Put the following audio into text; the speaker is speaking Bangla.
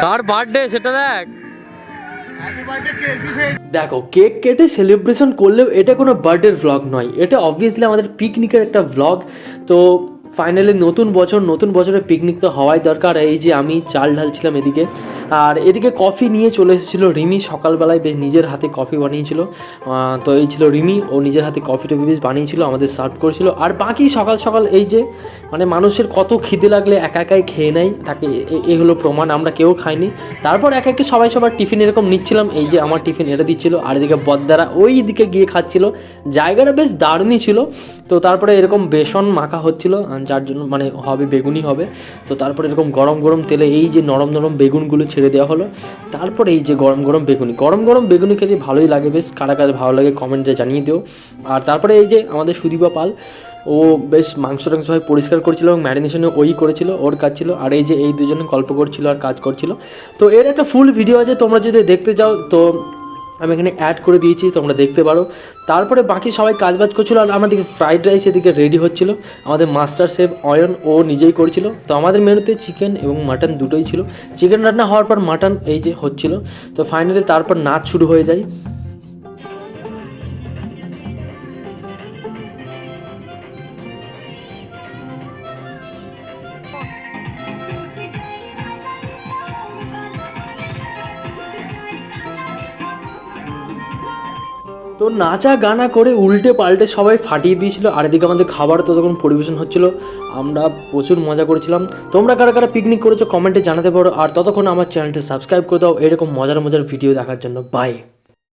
কার বার্থডে সেটা দেখ। দেখো, কেক কেটে সেলিব্রেশন করলেও এটা কোনো বার্থডের ভ্লগ নয়, এটা অবভিয়াসলি আমাদের পিকনিকের একটা ভ্লগ। তো ফাইনালি নতুন বছরে পিকনিক তো হওয়াই দরকার। এই যে আমি চাল ঢালছিলাম এদিকে, আর এদিকে কফি নিয়ে চলে এসেছিলো রিমি। সকালবেলায় বেশ নিজের হাতে কফি বানিয়েছিল। তো এই ছিল রিমি, ও নিজের হাতে কফি টফি বেশ বানিয়েছিল, আমাদের সার্ভ করেছিল। আর বাকি সকাল সকাল এই যে মানে মানুষের কত খিদে লাগলে একা একাই খেয়ে নেয়, তাকে এগুলো প্রমাণ। আমরা কেউ খাইনি। তারপর এক একে সবাই সবার টিফিন এরকম নিচ্ছিলাম। এই যে আমার টিফিন এটা দিচ্ছিল, আর এদিকে বদ্দারা ওই দিকে গিয়ে খাচ্ছিল। জায়গাটা বেশ দারুণই ছিল। তো তারপরে এরকম বেসন মাখা হচ্ছিল, যার জন্য মানে হবে বেগুনি হবে। তো তারপরে এরকম গরম গরম তেলে এই যে নরম নরম বেগুনগুলো ছেড়ে দেওয়া হলো। তারপরে এই যে গরম গরম বেগুনি খেতে ভালোই লাগে বেশ। কারা কারা ভালো লাগে কমেন্টে জানিয়ে দিও। আর তারপরে এই যে আমাদের সুদীপা পাল, ও বেশ মাংস টাংস হয় পরিষ্কার করছিল এবং ম্যারিনেশনে ওই করেছিল, ওর কাজ ছিল। আর এই যে এই দুজনে গল্প করছিল আর কাজ করছিল। তো এর একটা ফুল ভিডিও আছে, তোমরা যদি দেখতে যাও তো আমি এখানে অ্যাড করে দিয়েছি, তোমরা দেখতে পারো। তারপরে বাকি সবাই কাজবাজ করছিলো, আর আমাদের ফ্রাইড রাইস এদিকে রেডি হচ্ছিলো। আমাদের মাস্টার শেফ অয়ন ও নিজেই করেছিল। তো আমাদের মেনুতে চিকেন এবং মাটন দুটোই ছিল। চিকেন রান্না হওয়ার পর মাটন এই যে হচ্ছিল। তো ফাইনালি তারপর নাচ শুরু হয়ে যায়। তো নাচা গানা করে উল্টে পাল্টে সবাই ফাটিয়ে দিয়েছিল। আর এদিকে আমাদের খাবার ততক্ষণ পরিবেশন হচ্ছিল, আমরা প্রচুর মজা করেছিলাম। তোমরা কারা কারা পিকনিক করেছো কমেন্টে জানাতে পারো। আর ততক্ষণ আমার চ্যানেলটি সাবস্ক্রাইব করে দাও এরকম মজার মজার ভিডিও দেখার জন্য। বাই।